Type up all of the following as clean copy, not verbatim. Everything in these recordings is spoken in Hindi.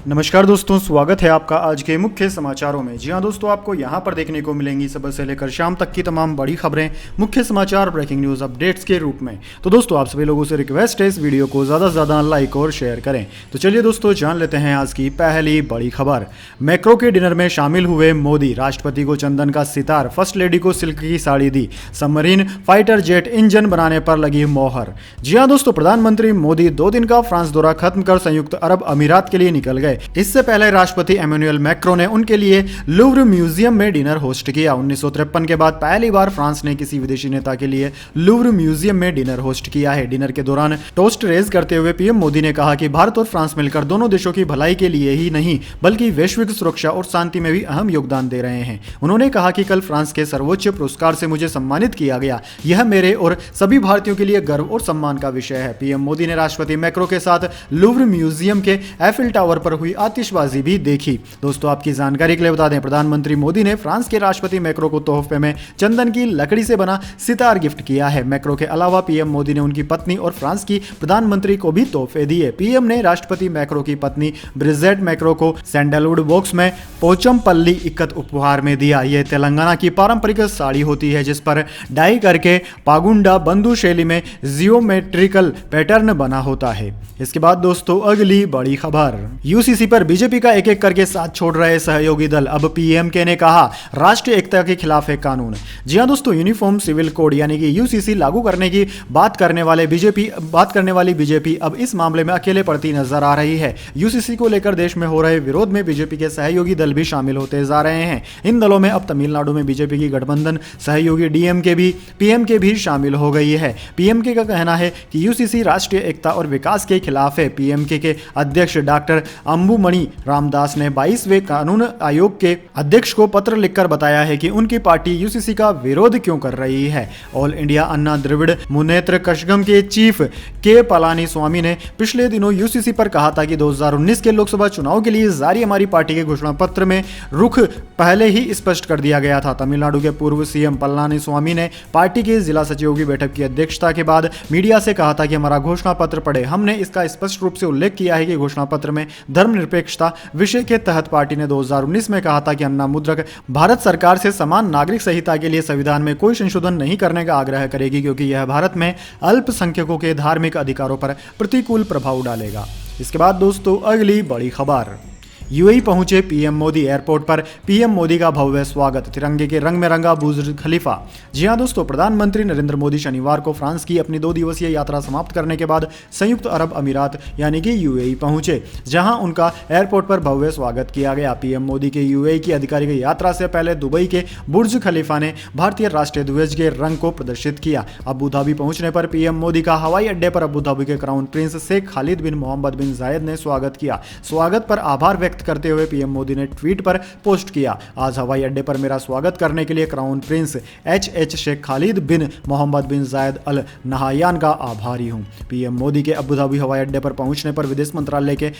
नमस्कार दोस्तों, स्वागत है आपका आज के मुख्य समाचारों में। जी हां दोस्तों, आपको यहां पर देखने को मिलेंगी सुबह से लेकर शाम तक की तमाम बड़ी खबरें, मुख्य समाचार, ब्रेकिंग न्यूज़ अपडेट्स के रूप में। तो दोस्तों, आप सभी लोगों से रिक्वेस्ट है इस वीडियो को ज़्यादा से ज़्यादा लाइक और शेयर करें। तो चलिए दोस्तों, जान लेते हैं आज की पहली बड़ी खबर। मैक्रो के डिनर में शामिल हुए मोदी, राष्ट्रपति को चंदन का सितार, फर्स्ट लेडी को सिल्क की साड़ी दी, सबमरीन फाइटर जेट इंजन बनाने पर लगी मोहर। जी हाँ दोस्तों, प्रधानमंत्री मोदी 2 दिन का फ्रांस दौरा खत्म कर संयुक्त अरब अमीरात के लिए निकल गए। इससे पहले राष्ट्रपति एमेनुअल मैक्रो ने उनके लिए लूव्र म्यूजियम में डिनर होस्ट किया। 1953 के बाद पहली बार फ्रांस ने किसी विदेशी नेता के लिए लूव्र म्यूजियम में डिनर होस्ट किया है। डिनर के दौरान टोस्ट रेज करते हुए पीएम मोदी ने कहा कि भारत और फ्रांस मिलकर दोनों देशों की भलाई के लिए ही नहीं बल्कि वैश्विक सुरक्षा और शांति में भी अहम योगदान दे रहे हैं। उन्होंने कहा कि कल फ्रांस के सर्वोच्च पुरस्कार से मुझे सम्मानित किया गया, यह मेरे और सभी भारतीयों के लिए गर्व और सम्मान का विषय है। पीएम मोदी ने राष्ट्रपति मैक्रो के साथ लूव्र म्यूजियम के एफिल टावर पर हुई आतिशबाजी भी देखी। दोस्तों, आपकी जानकारी के लिए बता दें, प्रधानमंत्री मोदी ने फ्रांस के राष्ट्रपति मैक्रो को तोहफे में चंदन की लकड़ी से बना सितार गिफ्ट किया है। मैक्रो के अलावा पीएम मोदी ने उनकी पत्नी और फ्रांस की प्रधानमंत्री को भी तोहफे दिए। पीएम ने राष्ट्रपति मैक्रो की पत्नी ब्रिजेट मैक्रो को सैंडलवुड बॉक्स में पोचमपल्ली इक्कत उपहार में दिया। यह तेलंगाना की पारंपरिक साड़ी होती है जिस पर डाई करके पागुंडा बंधु शैली में जियोमेट्रिकल पैटर्न बना होता है। इसके बाद दोस्तों, अगली बड़ी खबर। यूसीसी पर बीजेपी का एक एक करके साथ छोड़ रहे सहयोगी दल। अब पीएमके ने कहा राष्ट्रीय एकता के खिलाफ है कानून। जी हां दोस्तों, यूनिफॉर्म सिविल कोड यानी कि यूसीसी लागू करने की बात करने वाली बीजेपी अब इस मामले में अकेले पड़ती नजर आ रही है। यूसीसी को लेकर देश में हो रहे विरोध में बीजेपी के सहयोगी दल भी शामिल होते जा रहे हैं। इन दलों में अब तमिलनाडु में बीजेपी की गठबंधन सहयोगी डीएमके भी पीएमके भी शामिल हो गई है। पीएमके का कहना है कि यूसीसी राष्ट्रीय एकता और विकास के खिलाफ है। पीएमके के अध्यक्ष डॉक्टर अंबुमणि रामदास ने 22वें कानून आयोग के अध्यक्ष को पत्र लिखकर बताया है कि उनकी पार्टी यूसीसी का विरोध क्यों कर रही है। ऑल इंडिया अन्ना द्रविड़ मुनेत्र कशगम के चीफ के पलानी स्वामी ने पिछले दिनों यूसीसी पर कहा था कि 2019 के लोकसभा चुनाव के लिए जारी हमारी पार्टी के घोषणा पत्र में रुख पहले ही स्पष्ट कर दिया गया था। तमिलनाडु के पूर्व सीएम पलानी स्वामी ने पार्टी के जिला सचिवों की बैठक की अध्यक्षता के बाद मीडिया से कहा था कि हमारा घोषणा पत्र पढ़े। हमने इसका स्पष्ट रूप से उल्लेख किया है कि घोषणा पत्र में धर्मनिरपेक्षता विषय के तहत पार्टी ने 2019 में कहा था कि अन्ना मुद्रक भारत सरकार से समान नागरिक संहिता के लिए संविधान में कोई संशोधन नहीं करने का आग्रह करेगी क्योंकि यह भारत में अल्पसंख्यकों के धार्मिक अधिकारों पर प्रतिकूल प्रभाव डालेगा। इसके बाद दोस्तों, अगली बड़ी खबर। यूएई पहुंचे पीएम मोदी। एयरपोर्ट पर पीएम मोदी का भव्य स्वागत, तिरंगे के रंग में रंगा बुर्ज खलीफा। जी हां दोस्तों, प्रधानमंत्री नरेंद्र मोदी शनिवार को फ्रांस की अपनी 2 दिवसीय यात्रा समाप्त करने के बाद संयुक्त अरब अमीरात यानी कि यूएई पहुंचे, जहां उनका एयरपोर्ट पर भव्य स्वागत किया गया। पीएम मोदी के यूएई की आधिकारिक यात्रा से पहले दुबई के बुर्ज खलीफा ने भारतीय राष्ट्रीय ध्वज के रंग को प्रदर्शित किया। अबू धाबी पहुंचने पर पीएम मोदी का हवाई अड्डे पर अबू धाबी के crown prince Sheikh Khalid bin Mohammed bin जायद ने स्वागत किया। स्वागत पर आभार व्यक्त करते हुए पीएम मोदी ने ट्वीट पर पोस्ट किया, आज हवाई अड्डे पर मेरा स्वागत करने के लिए crown prince H Sheikh Khalid bin Mohammed bin Zayed Al नहायान का आभारी हूं। पीएम मोदी के अबू धाबी हवाई अड्डे पर पहुंचने पर विदेश मंत्रालय के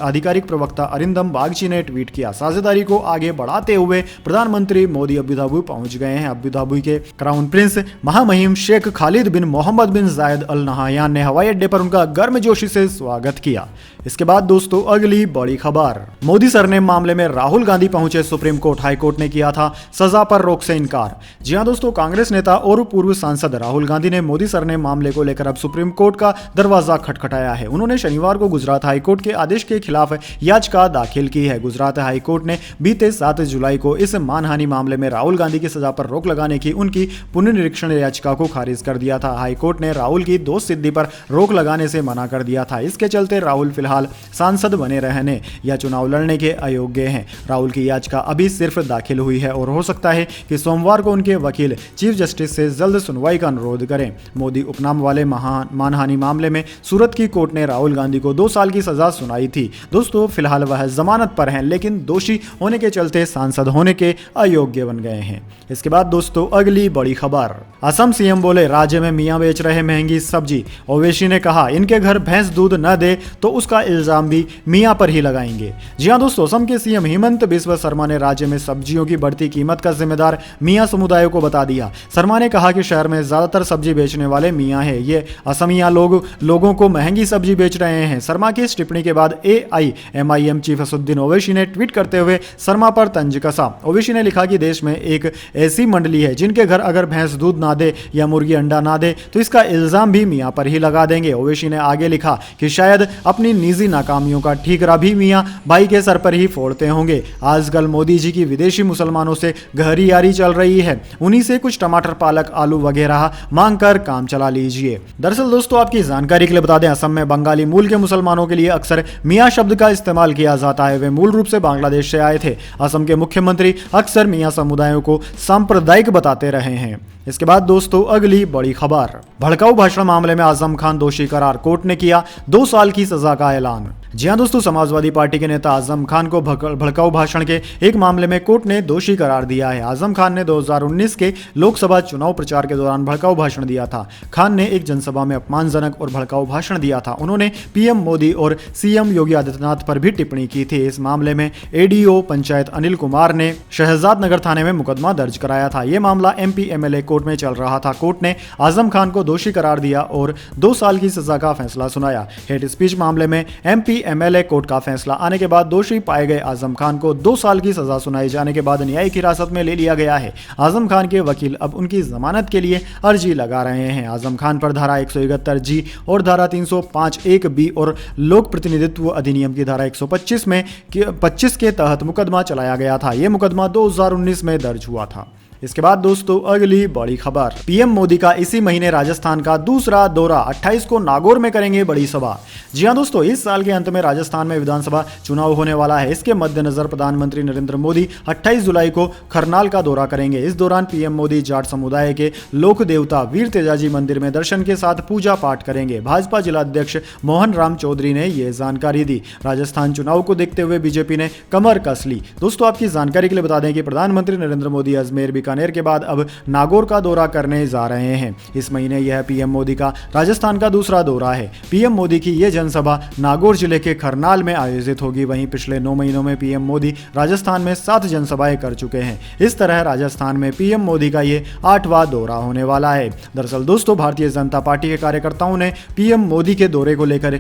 आधिकारिक प्रवक्ता अरिंदम बागची ने ट्वीट किया, साझेदारी को आगे बढ़ाते हुए प्रधानमंत्री मोदी अबू धाबी पहुंच गए हैं। अबू धाबी के क्राउन प्रिंस महामहिम Sheikh Khalid bin Mohammed bin Zayed Al नहायान ने हवाई अड्डे पर उनका गर्मजोशी से स्वागत किया। इसके बाद दोस्तों, अगली बड़ी खबर। मोदी सरनेम मामले में राहुल गांधी पहुंचे सुप्रीम कोर्ट। हाई कोर्ट ने किया था सजा पर रोक से इनकार। जी हां दोस्तों, कांग्रेस नेता और पूर्व सांसद राहुल गांधी ने मोदी सरनेम मामले को लेकर अब सुप्रीम कोर्ट का दरवाजा खटखटाया है। उन्होंने शनिवार को गुजरात हाई कोर्ट के आदेश के खिलाफ याचिका दाखिल की है। गुजरात हाई कोर्ट ने बीते 7 जुलाई को इस मानहानि मामले में राहुल गांधी की सजा पर रोक लगाने की उनकी पुनर्निरीक्षण याचिका को खारिज कर दिया था। हाई कोर्ट ने राहुल की दोष सिद्धि पर रोक लगाने से मना कर दिया था। इसके चलते राहुल फिलहाल सांसद बने रहने या चुनाव लड़ने के अयोग्य हैं। राहुल की याचिका अभी सिर्फ दाखिल हुई है और हो सकता है कि सोमवार को उनके वकील चीफ जस्टिस से जल्द सुनवाई का अनुरोध करें। मोदी उपनाम वाले मानहानि मामले में सूरत की कोर्ट ने राहुल गांधी को 2 साल की सजा सुनाई थी। दोस्तों, फिलहाल वह जमानत पर हैं लेकिन दोषी होने के चलते सांसद होने के अयोग्य बन गए हैं। इसके बाद दोस्तों, अगली बड़ी खबर। असम सीएम बोले राज्य में मियां बेच रहे महंगी सब्जी। ओवैसी ने कहा इनके घर भैंस दूध न दे तो उसका इल्जाम भी मियां पर ही लगाएंगे। जी हाँ दोस्तों, असम के सीएम हिमंत बिस्वा शर्मा ने राज्य में सब्जियों की बढ़ती कीमत का जिम्मेदार मियाँ समुदाय को बता दिया। शर्मा ने कहा कि शहर में ज्यादातर सब्जी बेचने वाले मियाँ हैं, ये असमिया लोगों को महंगी सब्जी बेच रहे हैं। शर्मा की इस टिप्पणी के बाद AIMIM चीफ असदुद्दीन ओवैसी ने ट्वीट करते हुए शर्मा पर तंज कसा। ओवैसी ने लिखा कि देश में एक ऐसी मंडली है जिनके घर अगर भैंस दूध ना दे या मुर्गी अंडा ना दे तो इसका इल्जाम भी मियाँ पर ही लगा देंगे। ओवैसी ने आगे लिखा कि शायद अपनी निजी नाकामियों का ठीकरा भी मियाँ भाई के सर पर ही फोड़ते होंगे। आजकल मोदी जी की विदेशी मुसलमानों से गहरी यारी चल रही है, उन्हीं से कुछ टमाटर पालक आलू वगैरह मांग कर काम चला लीजिए। दरअसल दोस्तों, आपकी जानकारी के लिए बता दें, असम में बंगाली मूल के मुसलमानों के लिए अक्सर मियाँ शब्द का इस्तेमाल किया जाता है। वे मूल रूप से बांग्लादेश से आए थे। असम के मुख्यमंत्री अक्सर मियाँ समुदायों को सांप्रदायिक बताते रहे हैं। इसके बाद दोस्तों, अगली बड़ी खबर, भड़काऊ भाषण मामले में आजम खान दोषी करार, कोर्ट ने किया 2 साल की सजा का ऐलान। जी हाँ दोस्तों, समाजवादी पार्टी के नेता आजम खान को भड़काऊ भाषण के एक मामले में कोर्ट ने दोषी करार दिया है। आजम खान ने 2019 के लोकसभा चुनाव प्रचार के दौरान भड़काऊ भाषण दिया था। खान ने एक जनसभा में अपमानजनक और भड़काऊ भाषण दिया था। उन्होंने पीएम मोदी और सीएम योगी आदित्यनाथ पर भी टिप्पणी की थी। इस मामले में ADO पंचायत अनिल कुमार ने शहजाद नगर थाने में मुकदमा दर्ज कराया था। यह मामला MP MLA कोर्ट में चल रहा था। कोर्ट ने आजम खान को दोषी करार दिया और 2 साल की सजा का फैसला सुनाया। हेट स्पीच मामले में MP MLA कोर्ट का फैसला आने के बाद दोषी पाए गए आजम खान को 2 साल की सजा सुनाई जाने के बाद न्यायिक हिरासत में ले लिया गया है। आजम खान के वकील अब उनकी जमानत के लिए अर्जी लगा रहे हैं। आजम खान पर धारा 171G और धारा 305(1)B और लोक प्रतिनिधित्व अधिनियम की धारा 125 के तहत मुकदमा चलाया गया था। यह मुकदमा 2019 में दर्ज हुआ था। इसके बाद दोस्तों, अगली बड़ी खबर, पीएम मोदी का इसी महीने राजस्थान का दूसरा दौरा, 28 को नागौर में करेंगे बड़ी सभा। जी हां दोस्तों, इस साल के अंत में राजस्थान में विधानसभा चुनाव होने वाला है। इसके मद्देनजर प्रधानमंत्री नरेंद्र मोदी 28 जुलाई को खरनाल का दौरा करेंगे। इस दौरान पीएम मोदी जाट समुदाय के लोक देवता वीर तेजाजी मंदिर में दर्शन के साथ पूजा पाठ करेंगे। भाजपा जिला अध्यक्ष मोहन राम चौधरी ने यह जानकारी दी। राजस्थान चुनाव को देखते हुए बीजेपी ने कमर कस ली। दोस्तों, आपकी जानकारी के लिए बता दें कि प्रधानमंत्री नरेंद्र मोदी अजमेर बीकानेर के बाद अब नागौर का दौरा करने जा रहे हैं। इस महीने यह पीएम मोदी का राजस्थान का दूसरा दौरा है। पीएम मोदी की यह जनसभा नागौर जिले के खरनाल में आयोजित होगी। वहीं पिछले 9 महीनों में पीएम मोदी राजस्थान में 7 जनसभाएं कर चुके हैं। इस तरह राजस्थान में पीएम मोदी का ये 8वां दौरा होने वाला है। दरअसल दोस्तों, भारतीय जनता पार्टी के कार्यकर्ताओं ने पीएम मोदी के दौरे को लेकर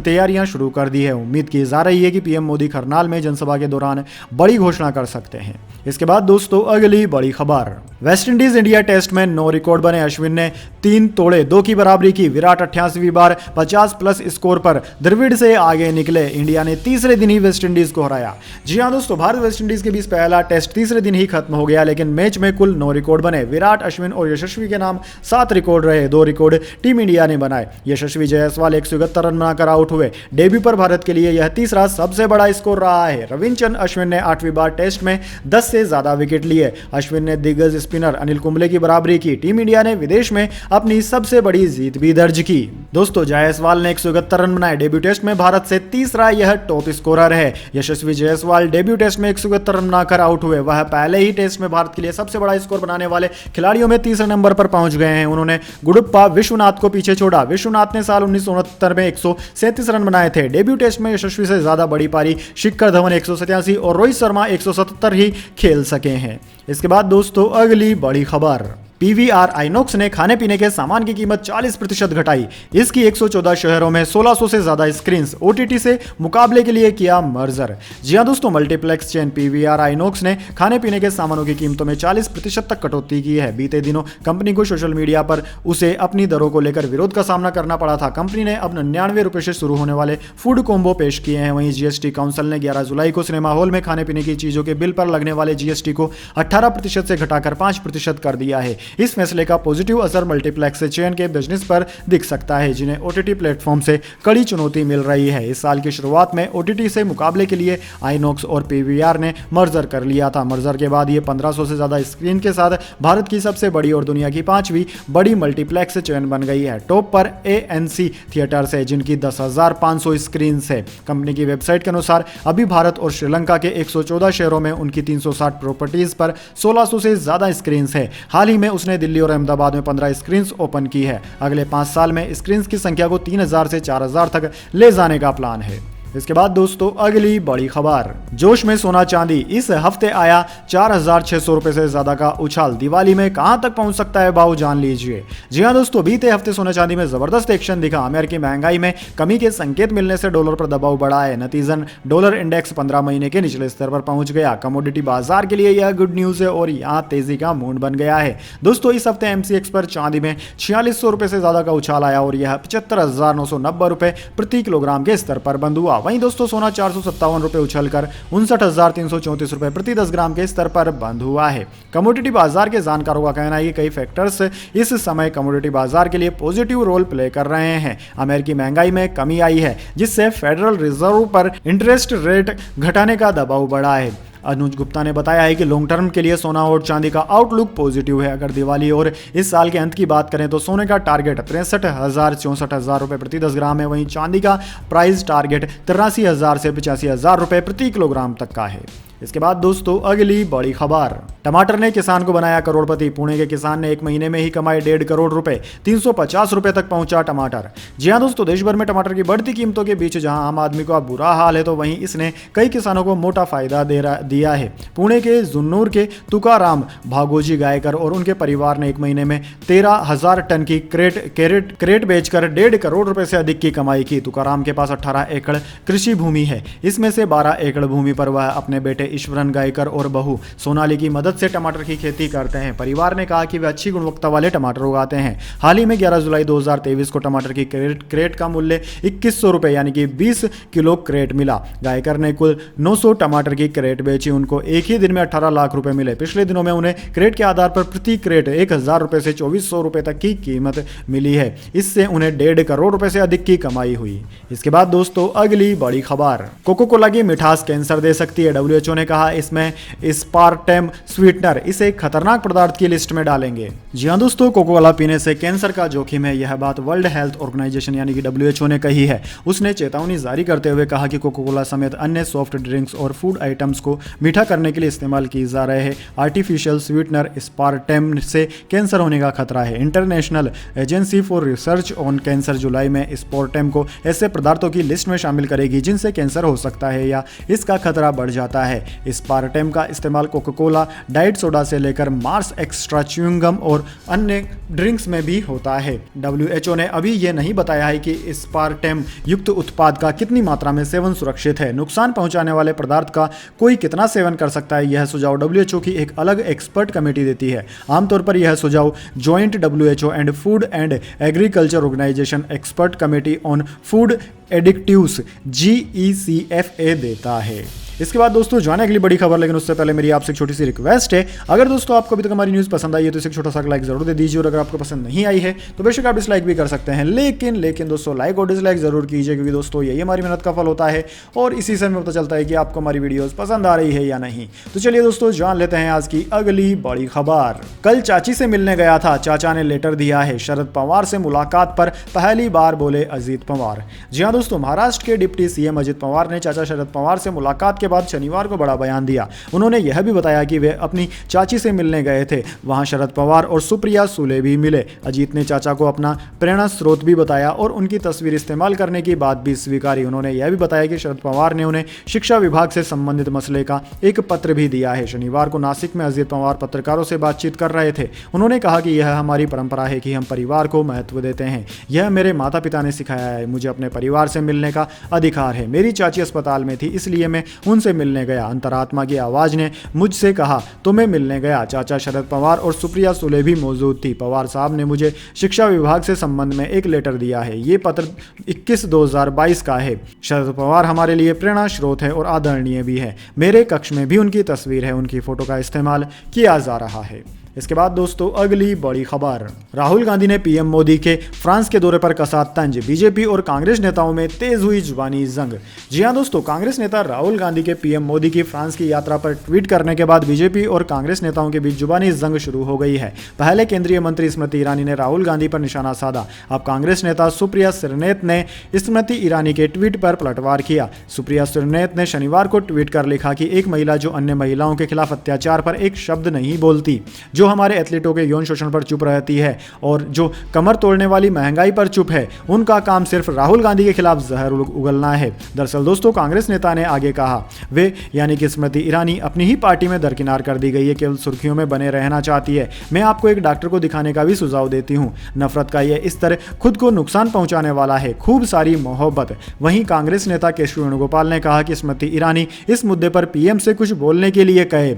तैयारियां शुरू कर दी है। उम्मीद की जा रही है कि पीएम मोदी खरनाल में जनसभा के दौरान बड़ी घोषणा कर सकते हैं। इसके बाद दोस्तों, अगली बड़ी खबर, वेस्टइंडीज इंडिया टेस्ट में 9 रिकॉर्ड बने। अश्विन ने 3 तोड़े 2 की बराबरी की। विराट 88वीं बार 50+ स्कोर पर द्रविड़ से आगे निकले। इंडिया ने तीसरे दिन ही वेस्टइंडीज को हराया। जी हां दोस्तों, भारत वेस्टइंडीज के बीच पहला टेस्ट तीसरे दिन ही खत्म हो गया, लेकिन मैच में कुल 9 रिकॉर्ड बने। विराट, अश्विन और यशस्वी के नाम 7 रिकॉर्ड रहे। 2 रिकॉर्ड टीम इंडिया ने बनाए। यशस्वी जायसवाल 171 रन बनाकर आउट हुए। डेब्यू पर भारत के लिए यह तीसरा सबसे बड़ा स्कोर रहा है। रविचंद्रन अश्विन ने 8वीं बार टेस्ट में 10 से ज्यादा विकेट लिए। अश्विन ने दिग्गज स्पिनर अनिल कुंबले की बराबरी की। टीम इंडिया ने विदेश में अपनी सबसे बड़ी जीत भी दर्ज की। दोस्तों, जायसवाल ने 171 रन बनाए। डेब्यू टेस्ट में भारत से तीसरा यह टॉप स्कोरर है। यशस्वी जायसवाल डेब्यू टेस्ट में 171 रन बनाकर आउट हुए। वह पहले ही टेस्ट में भारत के लिए सबसे बड़ा स्कोर बनाने वाले खिलाड़ियों में तीसरे नंबर पर पहुंच गए हैं। उन्होंने गुडप्पा विश्वनाथ को पीछे छोड़ा। विश्वनाथ ने साल 1969 में 137 रन बनाए थे। डेब्यू टेस्ट में यशस्वी से ज्यादा बड़ी पारी शिखर धवन 187 और रोहित शर्मा 177 ही खेल सके हैं। इसके बाद दोस्तों, अगली बड़ी खबर, PVR आइनॉक्स ने खाने पीने के सामान की कीमत 40% घटाई। इसकी 114 शहरों में 1600 से ज्यादा स्क्रीन्स OTT से मुकाबले के लिए किया मर्जर। जी हां दोस्तों, मल्टीप्लेक्स चेन PVR आइनॉक्स ने खाने पीने के सामानों की कीमतों में 40% तक कटौती की है। बीते दिनों कंपनी को सोशल मीडिया पर उसे अपनी दरों को लेकर विरोध का सामना करना पड़ा था। कंपनी ने अब 99 रुपए से शुरू होने वाले फूड कॉम्बो पेश किए हैं। वहीं GST काउंसिल ने 11 जुलाई को सिनेमा हॉल में खाने पीने की चीजों के बिल पर लगने वाले GST को 18% से घटाकर 5% कर दिया है। इस फैसले का पॉजिटिव असर मल्टीप्लेक्स चेन के बिजनेस पर दिख सकता है, जिन्हें OTT प्लेटफॉर्म से कड़ी चुनौती मिल रही है। इस साल की शुरुआत में OTT से मुकाबले के लिए आइनॉक्स और PVR ने मर्जर कर लिया था। मर्जर के बाद ये 1500 से ज्यादा स्क्रीन के साथ भारत की सबसे बड़ी और दुनिया की 5वीं बड़ी मल्टीप्लेक्स चेन बन गई है। टॉप पर ANC थिएटर्स है, जिनकी 10,500 स्क्रीन है। कंपनी की वेबसाइट के अनुसार अभी भारत और श्रीलंका के 114 शहरों में उनकी 360 प्रॉपर्टीज पर 1600 से ज्यादा स्क्रीन है। हाल ही में उसने दिल्ली और अहमदाबाद में 15 स्क्रीन्स ओपन की है। अगले 5 साल में स्क्रीन्स की संख्या को 3000 से 4000 तक ले जाने का प्लान है। इसके बाद दोस्तों अगली बड़ी खबर, जोश में सोना चांदी, इस हफ्ते आया 4,600 रुपए से ज्यादा का उछाल, दिवाली में कहां तक पहुंच सकता है भाव, जान लीजिए। जी हां दोस्तों, बीते हफ्ते सोना चांदी में जबरदस्त एक्शन दिखा। अमेरिकी महंगाई में कमी के संकेत मिलने से डॉलर पर दबाव बढ़ा है। नतीजन डॉलर इंडेक्स 15 महीने के निचले स्तर पर पहुंच गया। कमोडिटी बाजार के लिए यह गुड न्यूज है और यहां तेजी का मूड बन गया है। दोस्तों इस हफ्ते एमसीएक्स पर चांदी में 4600 रुपए से ज्यादा का उछाल आया और यह 75,990 रुपए प्रति किलोग्राम के स्तर पर बंद हुआ। वहीं दोस्तों सोना 457 रुपए उछलकर 59,334 रुपए प्रति 10 ग्राम के स्तर पर बंद हुआ है। कमोडिटी बाजार के जानकारों का कहना है कि कई फैक्टर्स इस समय कमोडिटी बाजार के लिए पॉजिटिव रोल प्ले कर रहे हैं। अमेरिकी महंगाई में कमी आई है जिससे फेडरल रिजर्व पर इंटरेस्ट रेट घटाने का दबाव बढ़ा है। अनुज गुप्ता ने बताया है कि लॉन्ग टर्म के लिए सोना और चांदी का आउटलुक पॉजिटिव है। अगर दिवाली और इस साल के अंत की बात करें तो सोने का टारगेट 63,000-64,000 रुपए प्रति 10 ग्राम है। वहीं चांदी का प्राइस टारगेट 83,000 से 85,000 रुपए प्रति किलोग्राम तक का है। इसके बाद दोस्तों अगली बड़ी खबर, टमाटर ने किसान को बनाया करोड़पति, पुणे के किसान ने एक महीने में ही कमाए 1.5 करोड़ रुपए, 350 रुपए तक पहुंचा टमाटर। जी हां दोस्तों, देश भर में टमाटर की बढ़ती कीमतों के बीच जहां आम आदमी का बुरा हाल है तो वहीं इसने कई किसानों को मोटा फायदा दिया है। पुणे के जुन्नूर के तुकाराम भागोजी गायकर और उनके परिवार ने एक महीने में 13,000 टन की क्रेट बेचकर 1.5 करोड़ रुपए से अधिक की कमाई की। तुकाराम के पास 18 एकड़ कृषि भूमि है। इसमें से 12 एकड़ भूमि पर वह अपने बेटे ईश्वरन गायकर और बहू सोनाली की मदद से टमाटर की खेती करते हैं। परिवार ने कहा कि वे अच्छी गुणवत्ता वाले टमाटर उगाते हैं। हाल ही में 11 जुलाई 2023 को टमाटर की क्रेट का मूल्य 2100 रुपए यानी कि 20 किलो क्रेट मिला। गायकर ने कुल 900 टमाटर की क्रेट बेची। उनको एक ही दिन में 18 लाख रुपए मिले। पिछले दिनों में उन्हें क्रेट के आधार पर प्रति क्रेट 1,000 रुपए से 2,400 रुपए तक की कीमत मिली है। इससे उन्हें 1.5 करोड़ रुपए से अधिक की कमाई हुई। इसके बाद दोस्तों अगली बड़ी खबर, कोको कोला की मिठास कैंसर दे सकती है। डब्ल्यूएचओ ने कहा इसमें एस्पार्टेम स्वीटनर इसे खतरनाक पदार्थ की लिस्ट में डालेंगे। जी हां दोस्तों, कोको कोला पीने से कैंसर का जोखिम है। यह बात वर्ल्ड हेल्थ ऑर्गेनाइजेशन यानी कि डब्ल्यूएचओ ने कही है। उसने चेतावनी जारी करते हुए कहा कि कोको कोला समेत अन्य सॉफ्ट ड्रिंक्स और फूड आइटम्स को मीठा करने के लिए इस्तेमाल किए जा रहे हैं आर्टिफिशियल स्वीटनर एस्पार्टेम से कैंसर होने का खतरा है। International Agency for Research on Cancer जुलाई में एस्पार्टेम को ऐसे पदार्थों की लिस्ट में शामिल करेगी जिनसे कैंसर हो सकता है या इसका खतरा बढ़ जाता है। एस्पार्टेम का इस्तेमाल कोको कोला, डाइट सोडा से लेकर मार्स एक्स्ट्रा च्युइंगम और अन्य ड्रिंक्स में भी होता है। डब्ल्यूएचओ ने अभी यह नहीं बताया है कि एस्पार्टेम युक्त उत्पाद का कितनी मात्रा में सेवन सुरक्षित है। नुकसान पहुंचाने वाले पदार्थ का कोई कितना सेवन कर सकता है, यह सुझाव डब्ल्यूएचओ की एक अलग एक्सपर्ट कमेटी देती है। आमतौर पर यह सुझाव Joint WHO and Food and Agriculture Organisation Expert Committee on Food Additives GECFA देता है। इसके बाद दोस्तों जाने अगली बड़ी खबर, लेकिन उससे पहले मेरी आपसे एक छोटी सी रिक्वेस्ट है। अगर दोस्तों आपको अभी तक हमारी न्यूज़ पसंद आई है तो इसे एक छोटा सा लाइक जरूर दे दीजिए और अगर आपको पसंद नहीं आई है तो बेशक आप डिसलाइक भी कर सकते हैं। लेकिन दोस्तों लाइक और डिसलाइक जरूर कीजिए क्योंकि दोस्तों यही हमारी मेहनत का फल होता है और इसी से हमें पता चलता है कि आपको हमारी वीडियोस पसंद आ रही है या नहीं। तो चलिए दोस्तों जान लेते हैं आज की अगली बड़ी खबर। कल चाची से मिलने गया था, चाचा ने लेटर दिया है। शरद पवार से मुलाकात पर पहली बार बोले अजीत पवार। जी हाँ दोस्तों, महाराष्ट्र के डिप्टी सीएम अजित पवार ने चाचा शरद पवार से मुलाकात के बाद शनिवार को बड़ा बयान दिया। उन्होंने यह भी बताया कि वे अपनी चाची से मिलने गए थे। वहां शरद पवार और सुप्रिया सुले भी मिले। अजीत ने चाचा को अपना प्रेरणा स्रोत भी बताया और उनकी तस्वीर इस्तेमाल करने की बात भी स्वीकारी। उन्होंने यह भी बताया कि शरद पवार ने उन्हें शिक्षा विभाग से संबंधित मसले का एक पत्र भी दिया है। शनिवार को नासिक में अजीत पवार पत्रकारों से बातचीत कर रहे थे। उन्होंने कहा कि यह हमारी परंपरा है कि हम परिवार को महत्व देते हैं। यह मेरे माता पिता ने सिखाया है। मुझे अपने परिवार से मिलने का अधिकार है। मेरी चाची अस्पताल में थी इसलिए मैं उनसे मिलने गया। अंतरात्मा की आवाज ने मुझसे कहा तो मैं मिलने गया। चाचा शरद पवार और सुप्रिया सुले भी मौजूद थी। पवार साहब ने मुझे शिक्षा विभाग से संबंध में एक लेटर दिया है। ये पत्र 21/2022 का है। शरद पवार हमारे लिए प्रेरणा स्रोत है और आदरणीय भी है। मेरे कक्ष में भी उनकी तस्वीर है। उनकी फोटो का इस्तेमाल किया जा रहा है। इसके बाद दोस्तों अगली बड़ी खबर, राहुल गांधी ने पीएम मोदी के फ्रांस के दौरे पर कसा तंज। बीजेपी और कांग्रेस नेताओं में तेज हुई जुबानी जंग। जी हां दोस्तों, कांग्रेस नेता राहुल गांधी के पीएम मोदी की फ्रांस की यात्रा पर ट्वीट करने के बाद बीजेपी और कांग्रेस नेताओं के बीच जुबानी जंग शुरू हो गई है। पहले केंद्रीय मंत्री स्मृति ईरानी ने राहुल गांधी पर निशाना साधा। अब कांग्रेस नेता सुप्रिया सुले ने स्मृति ईरानी के ट्वीट पर पलटवार किया। सुप्रिया सुले ने शनिवार को ट्वीट कर लिखा कि एक महिला जो अन्य महिलाओं के खिलाफ अत्याचार पर एक शब्द नहीं बोलती, जो जो हमारे एथलीटों के यौन शोषण पर चुप रहती है और जो कमर तोड़ने वाली महंगाई पर चुप है, उनका काम सिर्फ राहुल गांधी के खिलाफ जहर उगलना है। दरअसल दोस्तों, कांग्रेस नेता ने आगे कहा, वे यानी कि स्मृति ईरानी अपनी ही पार्टी में दरकिनार कर दी गई है, केवल सुर्खियों में बने रहना चाहती है। मैं आपको एक डॉक्टर को दिखाने का भी सुझाव देती हूँ। नफरत का यह स्तर खुद को नुकसान पहुंचाने वाला है, खूब सारी मोहब्बत। वहीं कांग्रेस नेता केशव वेणुगोपाल ने कहा कि स्मृति ईरानी इस मुद्दे पर पीएम से कुछ बोलने के लिए कहे।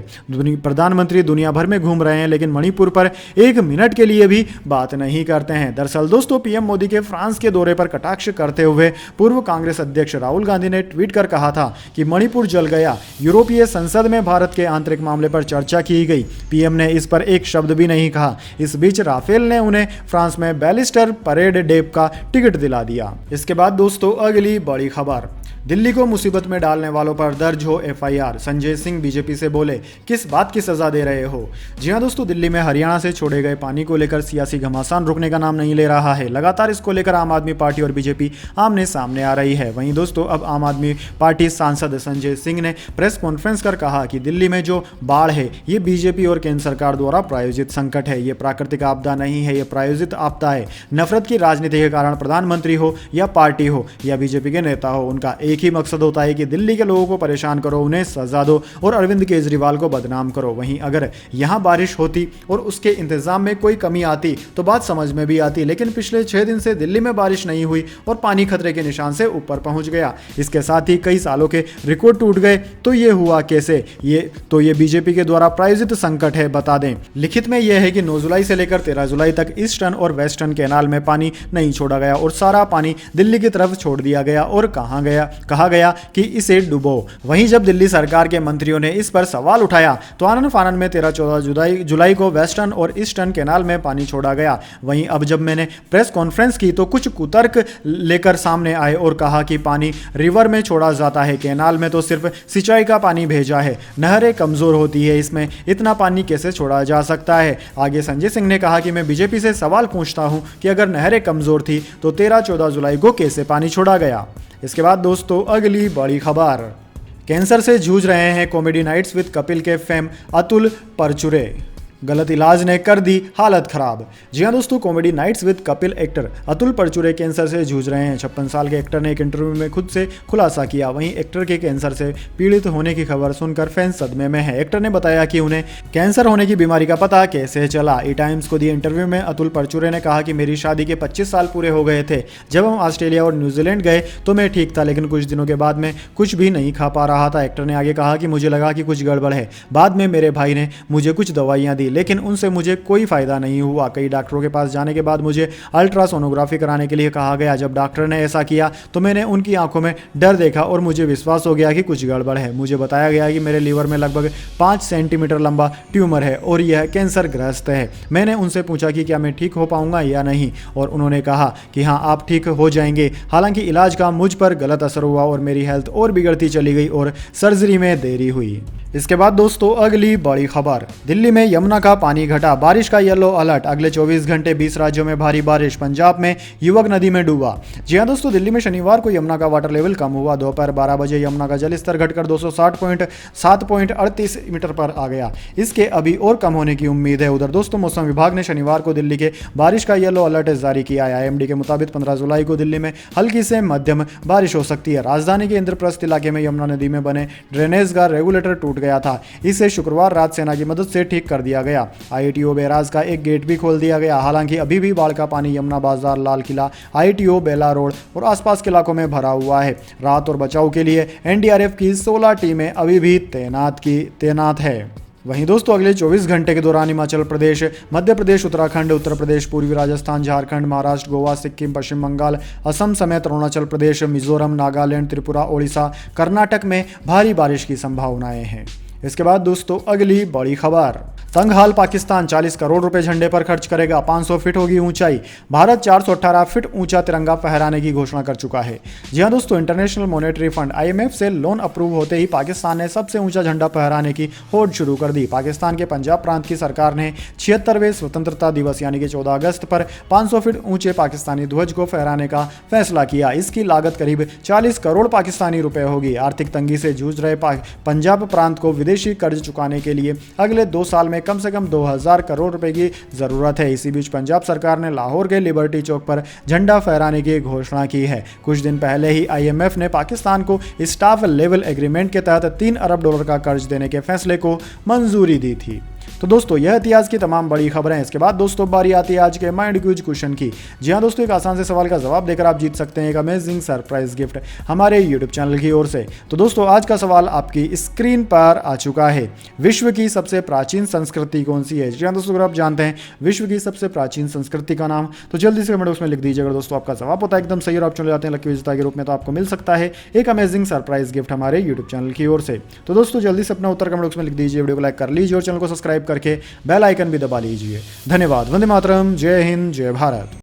प्रधानमंत्री दुनिया भर में घूम रहे हैं, लेकिन मणिपुर पर एक मिनट के लिए भी बात नहीं करते हैं। दरअसल दोस्तों, पीएम मोदी के फ्रांस के दौरे पर कटाक्ष करते हुए पूर्व कांग्रेस अध्यक्ष राहुल गांधी ने ट्वीट कर कहा था कि मणिपुर जल गया। यूरोपीय संसद में भारत के आंतरिक मामले पर चर्चा की गई, पीएम ने इस पर एक शब्द भी नहीं कहा। इस बीच राफेल ने उन्हें फ्रांस में बैलिस्टर परेड डे का टिकट दिला दिया। इसके बाद दोस्तों, अगली बड़ी खबर, दिल्ली को मुसीबत में डालने वालों पर दर्ज हो एफआईआर। संजय सिंह बीजेपी से बोले, किस बात की सजा दे रहे हो। जी हां दोस्तों, दिल्ली में हरियाणा से छोड़े गए पानी को लेकर सियासी घमासान रुकने का नाम नहीं ले रहा है। लगातार इसको लेकर आम आदमी पार्टी और बीजेपी आमने सामने आ रही है। वहीं दोस्तों, अब आम आदमी पार्टी सांसद संजय सिंह ने प्रेस कॉन्फ्रेंस कर कहा कि दिल्ली में जो बाढ़ है, ये बीजेपी और केंद्र सरकार द्वारा प्रायोजित संकट है। ये प्राकृतिक आपदा नहीं है, ये प्रायोजित आपदा है। नफरत की राजनीति के कारण प्रधानमंत्री हो या पार्टी हो या बीजेपी के नेता हो, उनका एक ही मकसद होता है कि दिल्ली के लोगों को परेशान करो, उन्हें सजा दो और अरविंद केजरीवाल को बदनाम करो। वहीं अगर यहां बारिश होती और उसके इंतजाम में कोई कमी आती तो बात समझ में भी आती, लेकिन पिछले 6 दिन से दिल्ली में बारिश नहीं हुई और पानी खतरे के निशान से ऊपर पहुंच गया। इसके साथ ही कई सालों के रिकॉर्ड टूट गए। तो ये हुआ कैसे? ये बीजेपी के द्वारा प्रायोजित संकट है। बता दें, लिखित में यह है कि 9 जुलाई से लेकर 13 जुलाई तक ईस्टर्न और वेस्टर्न कैनाल में पानी नहीं छोड़ा गया और सारा पानी दिल्ली की तरफ छोड़ दिया गया और कहा गया कि इसे डुबो। वहीं जब दिल्ली सरकार के मंत्रियों ने इस पर सवाल उठाया तो आनन फानन में 13-14 जुलाई को वेस्टर्न और ईस्टर्न कैनाल में पानी छोड़ा गया। वहीं अब जब मैंने प्रेस कॉन्फ्रेंस की तो कुछ कुतर्क लेकर सामने आए और कहा कि पानी रिवर में छोड़ा जाता है, कैनाल में तो सिर्फ सिंचाई का पानी भेजा है। नहरें कमजोर होती है, इसमें इतना पानी कैसे छोड़ा जा सकता है। आगे संजय सिंह ने कहा कि मैं बीजेपी से सवाल पूछता हूं कि अगर नहरें कमजोर थी तो 13-14 जुलाई को कैसे पानी छोड़ा गया। इसके बाद दोस्तों, अगली बड़ी खबर, कैंसर से जूझ रहे हैं कॉमेडी नाइट्स विद कपिल के फेम अतुल परचुरे। गलत इलाज ने कर दी हालत खराब। जी हां दोस्तों, comedy nights with Kapil actor Atul Parchure cancer से जूझ रहे हैं। 56 साल के एक्टर ने एक इंटरव्यू में खुद से खुलासा किया। वहीं एक्टर के कैंसर से पीड़ित होने की खबर सुनकर फैंस सदमे में है। एक्टर ने बताया कि उन्हें कैंसर होने की बीमारी का पता कैसे चला। ई टाइम्स को दिए इंटरव्यू में अतुल परचुरे ने कहा कि मेरी शादी के 25 साल पूरे हो गए थे। जब हम ऑस्ट्रेलिया और न्यूजीलैंड गए तो मैं ठीक था, लेकिन कुछ दिनों के बाद में कुछ भी नहीं खा पा रहा था। एक्टर ने आगे कहा कि मुझे लगा कि कुछ गड़बड़ है। बाद में मेरे भाई ने मुझे कुछ दवाइयाँ दी, लेकिन उनसे मुझे कोई फायदा नहीं हुआ। कई डॉक्टरों के पास जाने के बाद मुझे अल्ट्रासोनोग्राफी कराने के लिए कहा गया। जब डॉक्टर ने ऐसा किया तो मैंने उनकी आंखों में डर देखा और मुझे विश्वास हो गया कि कुछ गड़बड़ है। मुझे बताया गया कि मेरे लीवर में लगभग 5 सेंटीमीटर लंबा ट्यूमर है और यह कैंसर ग्रस्त है। मैंने उनसे पूछा कि क्या मैं ठीक हो पाऊंगा या नहीं, और उन्होंने कहा कि हाँ, आप ठीक हो जाएंगे। हालांकि इलाज का मुझ पर गलत असर हुआ और मेरी हेल्थ और बिगड़ती चली गई और सर्जरी में देरी हुई। इसके बाद दोस्तों, अगली बड़ी खबर, दिल्ली में यमुना का पानी घटा, बारिश का येलो अलर्ट। अगले 24 घंटे 20 राज्यों में भारी बारिश, पंजाब में युवक नदी में डूबा। जी हां दोस्तों, दिल्ली में शनिवार को यमुना का वाटर लेवल कम हुआ। दोपहर 12 बजे यमुना का जल स्तर घटकर 260.38 मीटर पर आ गया। इसके अभी और कम होने की उम्मीद है। उधर दोस्तों, मौसम विभाग ने शनिवार को दिल्ली के बारिश का येलो अलर्ट जारी किया है। आईएमडी के मुताबिक 15 जुलाई को दिल्ली में हल्की से मध्यम बारिश हो सकती है। राजधानी के इंद्रप्रस्थ इलाके में यमुना नदी में बने ड्रेनेज का रेगुलेटर टूट गया था। इसे शुक्रवार रात सेना की मदद से ठीक कर दिया गया। आईटीओ बैराज का एक गेट भी खोल दिया गया। हालांकि अभी भी बाढ़ का पानी यमुना बाजार, लाल किला, आईटीओ, बेला रोड और आसपास के इलाकों में भरा हुआ है। राहत और बचाव के लिए एनडीआरएफ की 16 टीमें अभी भी तैनात है। वहीं दोस्तों, अगले 24 घंटे के दौरान हिमाचल प्रदेश, मध्य प्रदेश, उत्तराखंड, उत्तर प्रदेश, पूर्वी राजस्थान, झारखंड, महाराष्ट्र, गोवा, सिक्किम, पश्चिम बंगाल, असम समेत अरुणाचल प्रदेश, मिजोरम, नागालैंड, त्रिपुरा, ओडिशा, कर्नाटक में भारी बारिश की संभावनाएं हैं। इसके बाद दोस्तों, अगली बड़ी खबर, तंग हाल पाकिस्तान 40 करोड़ रुपए झंडे पर खर्च करेगा, 500 फीट होगी ऊंचाई। भारत 418 फीट ऊंचा तिरंगा फहराने की घोषणा कर चुका है। जी हां दोस्तों, इंटरनेशनल मॉनेटरी फंड IMF से लोन अप्रूव होते ही पाकिस्तान ने सबसे ऊंचा झंडा फहराने की होड़ शुरू कर दी। पाकिस्तान के पंजाब प्रांत की सरकार ने 76वें स्वतंत्रता दिवस यानी कि 14 अगस्त पर 500 फीट ऊंचे पाकिस्तानी ध्वज को फहराने का फैसला किया। इसकी लागत करीब 40 करोड़ पाकिस्तानी रुपए होगी। आर्थिक तंगी से जूझ रहे पंजाब प्रांत को विदेशी कर्ज चुकाने के लिए अगले 2 साल में कम से कम 2000 करोड़ रुपए की जरूरत है। इसी बीच पंजाब सरकार ने लाहौर के लिबर्टी चौक पर झंडा फहराने की घोषणा की है। कुछ दिन पहले ही IMF ने पाकिस्तान को स्टाफ लेवल एग्रीमेंट के तहत $3 अरब का कर्ज देने के फैसले को मंजूरी दी थी। तो दोस्तों यह इतिहास की तमाम बड़ी खबरें। इसके बाद दोस्तों बारी आती है आज के माइंड क्यूज क्वेश्चन की। जी हाँ दोस्तों, एक आसान से सवाल का जवाब देकर आप जीत सकते हैं एक अमेजिंग सरप्राइज गिफ्ट हमारे यूट्यूब चैनल की ओर से। तो दोस्तों आज का सवाल आपकी स्क्रीन पर आ चुका है। विश्व की सबसे प्राचीन संस्कृति कौन सी है? जी हाँ दोस्तों, अगर आप जानते हैं विश्व की सबसे प्राचीन संस्कृति का नाम तो जल्दी से कमेंट बॉक्स में लिख दीजिए। अगर दोस्तों आपका जवाब होता है एकदम सही और आप चले जाते हैं लकी विजेता के रूप में, तो आपको मिल सकता है एक अमेजिंग सरप्राइज गिफ्ट हमारे यूट्यूब चैनल की ओर से। तो दोस्तों जल्दी से अपना उत्तर कमेंट बॉक्स में लिख दीजिए, वीडियो को लाइक कर लीजिए और चैनल को सब्सक्राइब करके बेल आइकन भी दबा लीजिए। धन्यवाद। वंदे मातरम। जय हिंद, जय भारत।